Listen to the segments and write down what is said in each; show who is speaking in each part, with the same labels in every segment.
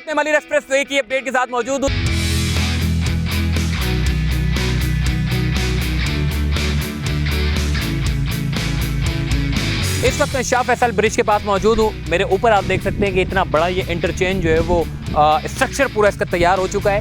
Speaker 1: मैं मलिर एक्सप्रेसवे की अपडेट के साथ मौजूद हूँ। इस वक्त मैं शाह फैसल ब्रिज के पास मौजूद हूँ। मेरे ऊपर आप देख सकते हैं कि इतना बड़ा ये इंटरचेंज जो है वो स्ट्रक्चर पूरा इसका तैयार हो चुका है।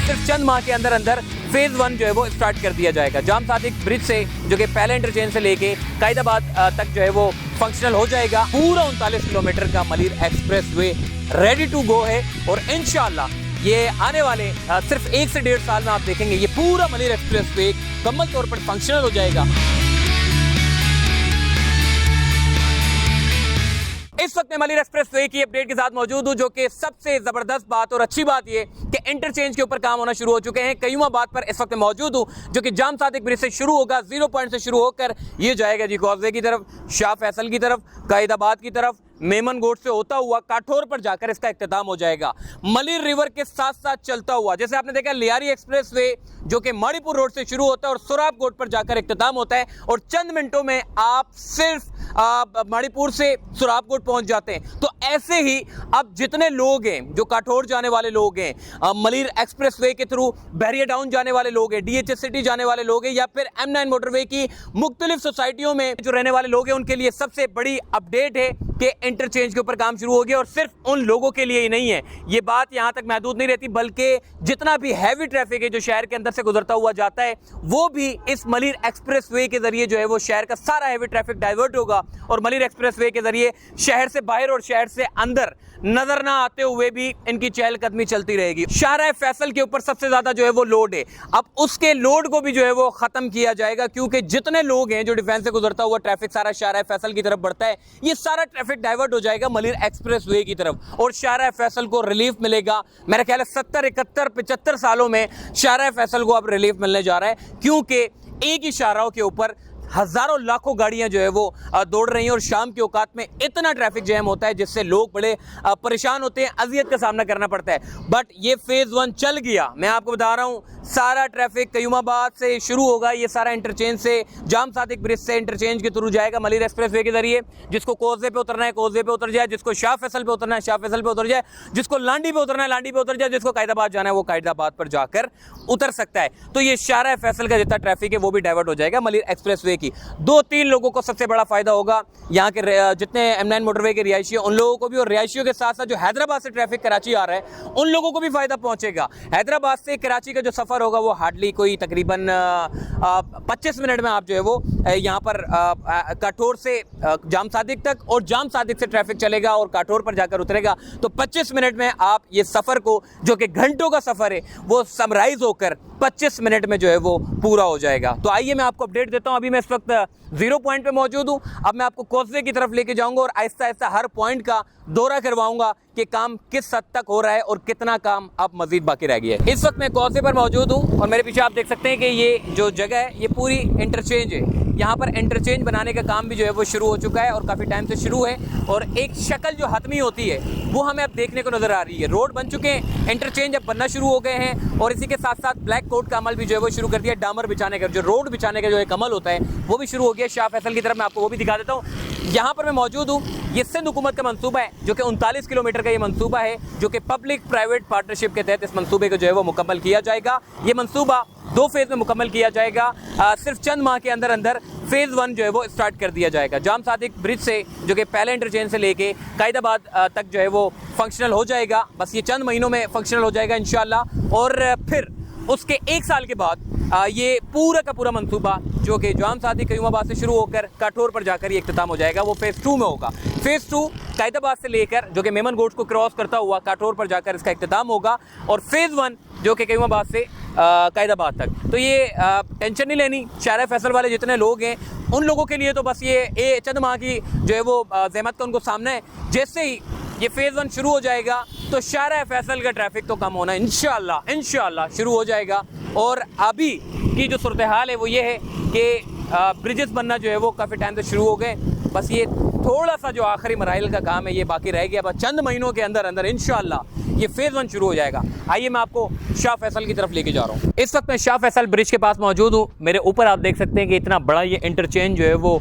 Speaker 1: सिर्फ चंद माह के अंदर अंदर फेज 1 जो है वो स्टार्ट कर दिया जाएगा। जाम सादिक ब्रिज से जो कि पहले इंटरचेंज से लेके कायदाबाद तक जो है वो फंक्शनल हो जाएगा। पूरा 39 किलोमीटर का Malir expressway ready to go है और इंशाल्लाह ये आने वाले सिर्फ 1 से 1.5 साल में आप देखेंगे ये पूरा मलिर एक्सप्रेसवे मुकम्मल तौर पर फंक्शनल हो जाएगा। इस वक्त मैं मलिर एक्सप्रेसवे की अपडेट के साथ मौजूद हूं, जो कि सबसे जबरदस्त बात और अच्छी बात ये कि इंटरचेंज के ऊपर काम होना शुरू हो चुके हैं। कयूमाबाद पर इस वक्त मैं मौजूद हूं, जो कि जाम सादिक ब्रिज से शुरू होगा। 0 पॉइंट से शुरू होकर ये जाएगा जी कॉजवे की तरफ, शाह फैसल की तरफ, कायदाबाद की तरफ, मेमन गोट से होता हुआ काठौर पर जाकर इसका इख्तिताम हो जाएगा। मलिर रिवर के साथ साथ चलता हुआ, जैसे आपने देखा लियारी एक्सप्रेसवे जो कि मणिपुर रोड से शुरू होता है और सुराब गोट पर जाकर इख्तिताम होता है और चंद मिनटों में आप सिर्फ मणिपुर से सुराब गोट पहुंच जाते हैं। तो ऐसे ही अब जितने लोग हैं जो काठौर जाने वाले लोग हैं, मलिर एक्सप्रेसवे के थ्रू बहरिया डाउन जाने वाले लोग हैं, DHS सिटी जाने वाले लोग हैं, या फिर M9 मोटरवे की मुख्तलिफ सोसाइटियों में जो रहने वाले लोग हैं, उनके लिए सबसे बड़ी अपडेट है कि इंटरचेंज के ऊपर काम शुरू हो गया। और सिर्फ उन लोगों के लिए ही नहीं है, ये बात यहां तक महदूद नहीं रहती, बल्कि जितना भी हैवी ट्रैफिक है जो शहर के अंदर से गुजरता हुआ जाता है, वो भी इस मलिर एक्सप्रेसवे के जरिए जो है वो शहर का सारा हैवी ट्रैफिक डाइवर्ट होगा और मलिर एक्सप्रेसवे के जरिए शहर से बाहर और शहर से अंदर नजर ना आते हुए भी इनकी चहलकदमी चलती रहेगी। शाहराह फैसल के ऊपर सबसे ज्यादा जो है वो लोड है, अब उसके लोड को भी जो है वो खत्म किया जाएगा, क्योंकि जितने लोग हैं जो डिफेंस से गुजरता हुआ ट्रैफिक सारा शाहराह फैसल की तरफ बढ़ता है, ये सारा ट्रैफिक डाइवर्ट हो जाएगा मलिर एक्सप्रेसवे की तरफ और शाहराह फैसल को रिलीफ मिलेगा। मेरा ख्याल है 70, 71, 75 सालों में शाहराह फैसल को अब रिलीफ मिलने जा रहा है, क्योंकि एक ही शाहराहों के ऊपर हजारों लाखों गाड़ियां जो है वो दौड़ रही हैं और शाम के औकात में इतना ट्रैफिक जैम होता है जिससे लोग बड़े परेशान होते हैं, अजियत का सामना करना पड़ता है। बट ये फेज 1 चल गया। मैं आपको बता रहा हूं सारा ट्रैफिक कयूमाबाद से शुरू होगा, ये सारा इंटरचेंज से जाम सादिक ब्रिज से इंटरचेंज के थ्रू जाएगा मलिर एक्सप्रेसवे के जरिए। जिसको कोजवे पे उतरना है कोजवे पे उतर जाए, जिसको शाह फैसल पे उतरना है शाह फैसल पे उतर जाए, जिसको लांडी पे उतरना है लांडी पे उतर जाए, जिसको कायदाबाद जाना है वो कायदाबाद पर जाकर उतर सकता है। तो ये शाहराह फैसल का जितना ट्रैफिक है वो भी डाइवर्ट हो जाएगा मलिर एक्सप्रेसवे की। 2-3 लोगों को सबसे बड़ा फायदा होगा, यहाँ के जितने M9 मोटरवे के रिहायशी हैं उन लोगों को भी, और रिहायशियों के साथ साथ जो हैदराबाद से ट्रैफिक कराची आ रहा है उन लोगों को भी फायदा पहुंचेगा। हैदराबाद से कराची का जो सफर होगा वो हार्डली कोई तकरीबन 25 मिनट में आप जो है वो यहाँ पर काठौर से जाम सादिक तक, और जाम सादिक से ट्रैफिक चलेगा और काठौर पर जाकर उतरेगा, तो 25 मिनट में आप ये सफर को, जो कि घंटों का सफर है, वो समराइज होकर 25 मिनट में जो है वो पूरा हो जाएगा। तो आइए मैं आपको अपडेट देता हूं। अभी मैं इस वक्त 0 पॉइंट पे मौजूद हूं, अब मैं आपको कॉजवे की तरफ लेके जाऊंगा और आहिस्ता आहिस्ता हर पॉइंट का दौरा करवाऊंगा कि काम किस हद तक हो रहा है और कितना काम अब मजीद बाकी रह गया है। इस वक्त मैं कॉजवे पर मौजूद हूं और मेरे पीछे आप देख सकते हैं कि ये जो जगह है ये पूरी इंटरचेंज है। यहाँ पर इंटरचेंज बनाने का काम भी जो है वो शुरू हो चुका है और काफ़ी टाइम से शुरू है, और एक शक्ल जो हतमी होती है वो हमें अब देखने को नजर आ रही है। रोड बन चुके हैं, इंटरचेंज अब बनना शुरू हो गए हैं, और इसी के साथ साथ ब्लैक कोट का अमल भी जो है वो शुरू कर दिया। डामर बिछाने का, जो रोड बिछाने का जो एक अमल होता है वो भी शुरू हो गया। शाह फैसल की तरफ मैं आपको वो भी दिखा देता हूँ। यहाँ पर मैं मौजूद हूँ, ये सिंध हुकूमत का मंसूबा है जो कि 39 किलोमीटर का ये मंसूबा है, जो कि पब्लिक प्राइवेट पार्टनरशिप के तहत इस मंसूबे को जो है वो मुकम्मल किया जाएगा। ये मंसूबा 2 फेज में मुकम्मल किया जाएगा। सिर्फ चंद माह के अंदर अंदर फेज 1 जो है वो स्टार्ट कर दिया जाएगा। जाम सादिक ब्रिज से जो कि पहले इंटरचेंज से लेके कायदाबाद तक जो है वो फंक्शनल हो जाएगा। बस ये चंद महीनों में फंक्शनल हो जाएगा इंशाल्लाह, और फिर उसके 1 साल के बाद ये पूरा का पूरा मंसूबा जो कि जाम सादिक कयूमाबाद से शुरू होकर काठौर पर जाकर ये इख्तिताम हो जाएगा, वो फेज़ 2 में होगा। फेज़ 2 कायदाबाद से लेकर जो कि मेमन गोट्स को क्रॉस करता हुआ काठौर पर जाकर इसका इख्तिताम होगा, और फेज़ 1 जो कि कयूमाबाद से कायदाबाद तक। तो ये टेंशन नहीं लेनी, शाहराह फैसल वाले जितने लोग हैं उन लोगों के लिए तो बस ये चंद माह की जो है वो ज़हमत का उनको सामना है। जैसे ही ये फेज़ 1 शुरू हो जाएगा तो शाहराह फैसल का ट्रैफिक तो कम होना इंशाल्लाह शुरू हो जाएगा। और अभी की जो सूरत हाल है वो ये है कि ब्रिजेस बनना जो है वो काफ़ी टाइम से शुरू हो गए, बस ये थोड़ा सा जो आखिरी मराइल का काम है ये बाकी रह गया, बस चंद महीनों के अंदर अंदर इंशाअल्लाह ये फेज़ 1 शुरू हो जाएगा। आइए मैं आपको शाह फैसल की तरफ लेके जा रहा हूँ। इस वक्त मैं शाह फैसल ब्रिज के पास मौजूद हूँ। मेरे ऊपर आप देख सकते हैं कि इतना बड़ा ये इंटरचेंज जो है वो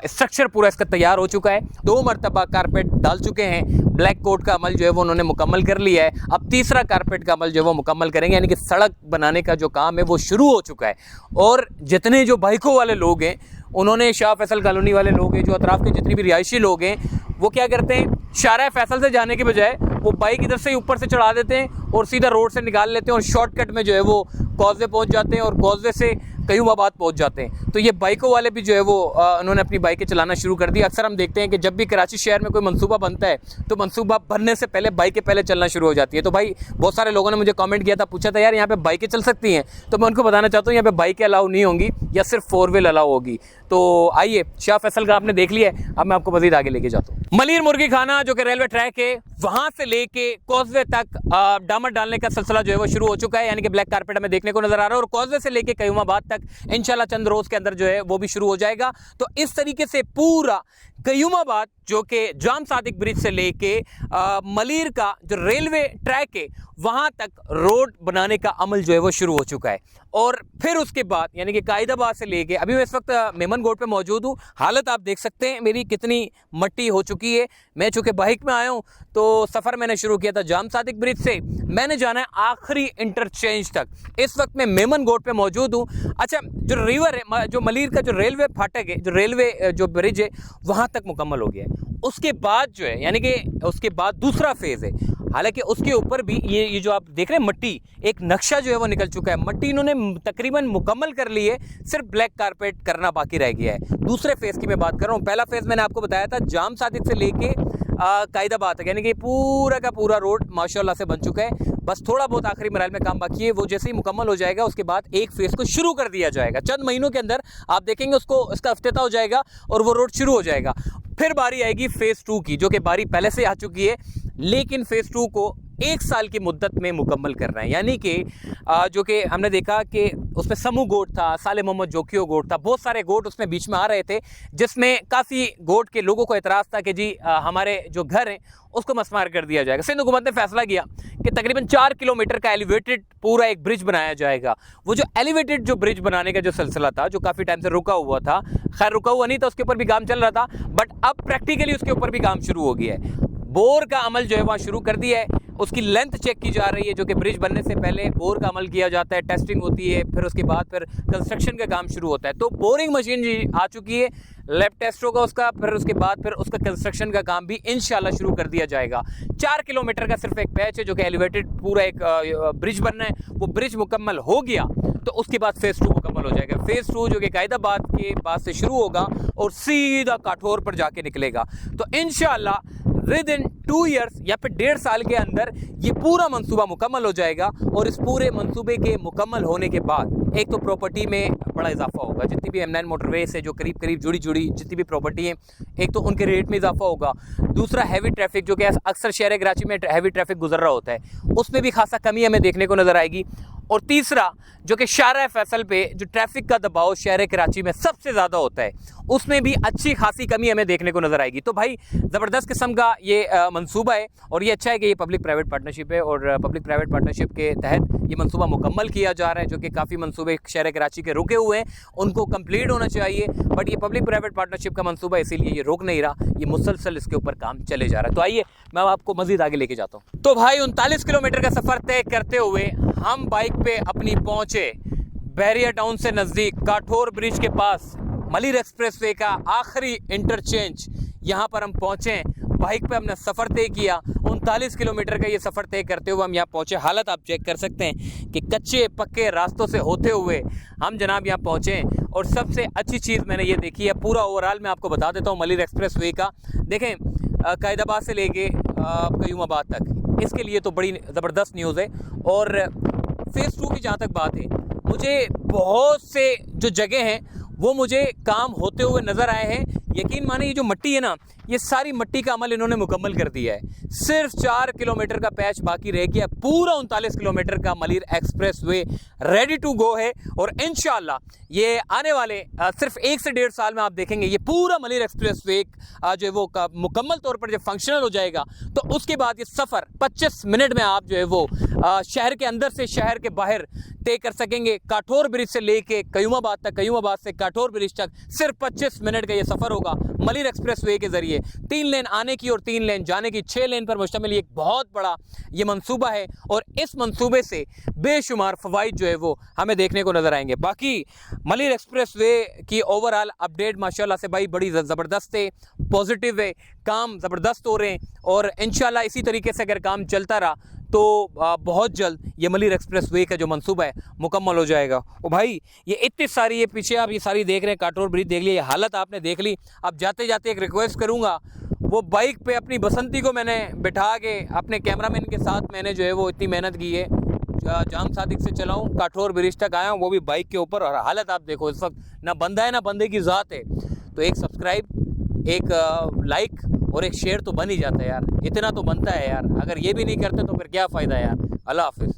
Speaker 1: स्ट्रक्चर पूरा इसका तैयार हो चुका है। 2 मरतबा कारपेट डाल चुके हैं, ब्लैक कोट का अमल जो है वो उन्होंने मुकम्मल कर लिया है। अब तीसरा कारपेट का अमल जो है वो मुकम्मल करेंगे, यानी कि सड़क बनाने का जो काम है वो शुरू हो चुका है। और जितने जो बाइकों वाले लोग हैं, उन्होंने शाह फैसल कॉलोनी वाले लोग हैं, जो अतराफ़ के जितने भी रिहायशी लोग हैं, वो क्या करते हैं, शाहराह फैसल से जाने के बजाय वो बाइक इधर से ही ऊपर से चढ़ा देते हैं और सीधा रोड से निकाल लेते हैं और शॉर्टकट में जो है वो कॉजवे पहुंच जाते हैं और कॉजवे से कयूमाबाद पहुंच जाते हैं। तो ये बाइकों वाले भी जो है वो उन्होंने अपनी बाइकें चलाना शुरू कर दी। अक्सर हम देखते हैं कि जब भी कराची शहर में कोई मंसूबा बनता है तो मंसूबा बनने से पहले बाइकें पहले चलना शुरू हो जाती है। तो भाई बहुत सारे लोगों ने मुझे कमेंट किया था, पूछा था यार यहाँ पे बाइकें चल सकती हैं, तो मैं उनको बताना चाहता हूँ यहाँ पे बाइकें अलाउ नहीं होंगी, या सिर्फ 4 व्हील अलाउ होगी। तो आइए, शाह फैसल का आपने देख लिया है, अब मैं आपको मजीद आगे लेके जाता हूँ। मलीर मुर्गी खाना जो कि रेलवे ट्रैक है, वहाँ से लेके कॉजवे तक डामर डालने का सिलसिला जो है वो शुरू हो चुका है, यानी कि ब्लैक कारपेट हमें देखने को नजर आ रहा है। और कॉजवे से लेके कयूमाबाद तक इंशाल्लाह चंद रोज के अंदर जो है वो भी शुरू हो जाएगा। तो इस तरीके से पूरा कयूमाबाद जो कि जाम सादिक ब्रिज से लेके मलीर का जो रेलवे ट्रैक है वहां तक रोड बनाने का अमल जो है वो शुरू हो चुका है। और फिर उसके बाद यानी कि कायदाबाद से लेके अभी मैं इस वक्त मेमन गोड पे मौजूद हूँ। हालत आप देख सकते हैं मेरी कितनी मट्टी हो चुकी है। मैं चूँकि बाइक में आया हूँ तो सफ़र मैंने शुरू किया था जाम सादिक ब्रिज से, मैंने जाना है आखिरी इंटरचेंज तक। इस वक्त मैं मेमन गोड पे मौजूद हूँ। अच्छा, जो रिवर है, जो मलीर का जो रेलवे फाटक है, जो रेलवे जो ब्रिज है, वहाँ तक मुकम्मल हो गया है। उसके बाद जो है यानी कि उसके बाद दूसरा फेज़ है। हालांकि उसके ऊपर भी ये जो आप देख रहे हैं मट्टी, एक नक्शा जो है वो निकल चुका है। मट्टी इन्होंने तकरीबन मुकम्मल कर ली है, सिर्फ ब्लैक कारपेट करना बाकी रह गया है। दूसरे फेज़ की मैं बात कर रहा हूँ। पहला फेज़ मैंने आपको बताया था जाम सादिक से लेके कायदाबाद तक, यानी कि पूरा का पूरा रोड माशाल्लाह से बन चुका है। बस थोड़ा बहुत आखिरी मराइल में काम बाकी है, वो जैसे ही मुकम्मल हो जाएगा उसके बाद एक फेज़ को शुरू कर दिया जाएगा। चंद महीनों के अंदर आप देखेंगे उसका इफ्तिताह हो जाएगा और वो रोड शुरू हो जाएगा। फिर बारी आएगी फेज़ 2 की, जो कि बारी पहले से आ चुकी है, लेकिन फेज़ 2 को 1 साल की मुद्दत में मुकम्मल करना है। यानी कि जो कि हमने देखा कि उसमें समूह गोट था, साले मोहम्मद जोकियो गोट था, बहुत सारे गोट उसमें बीच में आ रहे थे, जिसमें काफ़ी गोट के लोगों को एतराज़ था कि जी हमारे जो घर हैं उसको मसमार कर दिया जाएगा। सिंध हुकूमत ने फैसला किया कि तकरीबन 4 किलोमीटर का एलिवेटेड पूरा एक ब्रिज बनाया जाएगा। वो जो एलिवेटेड जो ब्रिज बनाने का जो सिलसिला था, जो काफ़ी टाइम से रुका हुआ था, खैर रुका हुआ नहीं था, उसके ऊपर भी काम चल रहा था, बट अब प्रैक्टिकली उसके ऊपर भी काम शुरू हो गया है। बोर का अमल जो है वहाँ शुरू कर दिया है। उसकी लेंथ चेक की जा रही है, जो कि ब्रिज बनने से पहले बोर का अमल किया जाता है, टेस्टिंग होती है, फिर उसके बाद फिर कंस्ट्रक्शन का काम शुरू होता है। तो बोरिंग मशीन जी आ चुकी है, लैब टेस्ट होगा उसका, फिर उसके बाद फिर उसका कंस्ट्रक्शन का काम भी इंशाल्लाह शुरू कर दिया जाएगा। 4 किलोमीटर का सिर्फ एक पैच है जो कि एलिवेटेड पूरा एक ब्रिज बनना है। वो ब्रिज मुकम्मल हो गया तो उसके बाद फेज़ 2 मुकम्मल हो जाएगा। फेज़ 2 जो कि कायदाबाद के बाद से शुरू होगा और सीधा काठौर पर जाके निकलेगा। तो इंशाल्लाह विद इन 2 ईयर्स या फिर 1.5 साल के अंदर ये पूरा मंसूबा मुकम्मल हो जाएगा। और इस पूरे मंसूबे के मुकम्मल होने के बाद एक तो प्रॉपर्टी में बड़ा इजाफा होगा, जितनी भी M9 मोटरवे से जो करीब करीब जुड़ी जितनी भी प्रॉपर्टी है, एक तो उनके रेट में इजाफा होगा। दूसरा हैवी ट्रैफिक, जो कि अक्सर शहर कराची में हैवी ट्रैफिक गुजर रहा होता है, उसमें भी खासा कमी हमें देखने को नज़र आएगी। और तीसरा जो कि शाहराह फैसल पे जो ट्रैफिक का दबाव शहर कराची में सबसे ज़्यादा होता है, उसमें भी अच्छी खासी कमी हमें देखने को नज़र आएगी। तो भाई ज़बरदस्त किस्म का ये मंसूबा है और ये अच्छा है कि ये पब्लिक प्राइवेट पार्टनरशिप है और पब्लिक प्राइवेट पार्टनरशिप के तहत ये मंसूबा मुकम्मल किया जा रहा है। जो कि काफ़ी मंसूबे शहर कराची के रुके हुए हैं, उनको कंप्लीट होना चाहिए, बट ये पब्लिक प्राइवेट पार्टनरशिप का मंसूबा इसीलिए ये रुक नहीं रहा, ये मुसलसल इसके ऊपर काम चले जा रहा है। तो आइए मैं आपको मज़ीद आगे लेके जाता हूँ। तो भाई 39 किलोमीटर का सफ़र तय करते हुए हम बाइक पे अपनी पहुँचे बहरिया टाउन से नज़दीक काठौर ब्रिज के पास मलीर एक्सप्रेसवे का आखिरी इंटरचेंज, यहाँ पर हम पहुँचे। बाइक पे हमने सफ़र तय किया, 39 किलोमीटर का ये सफ़र तय करते हुए हम यहाँ पहुँचे। हालत आप चेक कर सकते हैं कि कच्चे पक्के रास्तों से होते हुए हम जनाब यहाँ पहुँचे। और सबसे अच्छी चीज़ मैंने ये देखी है, पूरा ओवरऑल मैं आपको बता देता हूँ मलीर एक्सप्रेसवे का। देखें कायदाबाद से लेके कयूमाबाद तक, इसके लिए तो बड़ी ज़बरदस्त न्यूज़ है। और फेज़ 2 की जहाँ तक बात है, मुझे बहुत से जो जगह हैं वो मुझे काम होते हुए नज़र आए हैं यकीन माने ये जो मट्टी है ना, ये सारी मट्टी का अमल इन्होंने मुकम्मल कर दिया है। सिर्फ 4 किलोमीटर का पैच बाकी रह गया, पूरा 39 किलोमीटर का Malir expressway ready to go है। और इंशाल्लाह ये आने वाले सिर्फ 1 से 1.5 साल में आप देखेंगे ये पूरा मलिर एक्सप्रेस वे जो है वो मुकम्मल तौर पर जब फंक्शनल हो जाएगा तो उसके बाद ये सफ़र 25 मिनट में आप जो है वो शहर के अंदर से शहर के बाहर तय कर सकेंगे। काठोर ब्रिज से लेके कयूमाबाद तक, कयूमाबाद से काठोर ब्रिज तक सिर्फ 25 मिनट का ये सफ़र होगा मलिर एक्सप्रेस वे के ज़रिए। 3 लेन आने की और 3 लेन जाने की, 6 लेन पर मुश्तमिल एक बहुत बड़ा ये मंसूबा है और इस मंसूबे से बेशुमार फ़वाइद जो है वो हमें देखने को नज़र आएंगे। बाकी मलिर एक्सप्रेस वे की ओवरऑल अपडेट माशाल्लाह से भाई बड़ी ज़बरदस्त है, पॉजिटिव है, काम ज़बरदस्त हो रहे हैं और इंशाल्लाह इसी तरीके से अगर काम चलता रहा तो बहुत जल्द ये मलिर एक्सप्रेस वे का जो मंसूबा है मुकम्मल हो जाएगा। और भाई ये इतनी सारी, ये पीछे आप ये सारी देख रहे हैं, काठोर ब्रिज देख लिया, ये हालत आपने देख ली। अब जाते जाते एक रिक्वेस्ट करूँगा, वो बाइक पे अपनी बसंती को मैंने बिठा के अपने कैमरामैन के साथ मैंने जो है वो इतनी मेहनत की है, जाम सादिक से चलाऊँ, काठोर ब्रिज तक आया हूँ, वो भी बाइक के ऊपर, और हालत आप देखो इस वक्त, ना बंदा है ना बंदे की ज़ात है। तो एक सब्सक्राइब, एक लाइक और एक शेयर तो बन ही जाता है यार, इतना तो बनता है यार। अगर ये भी नहीं करते तो फिर क्या फ़ायदा यार। अल्लाह हाफिज़।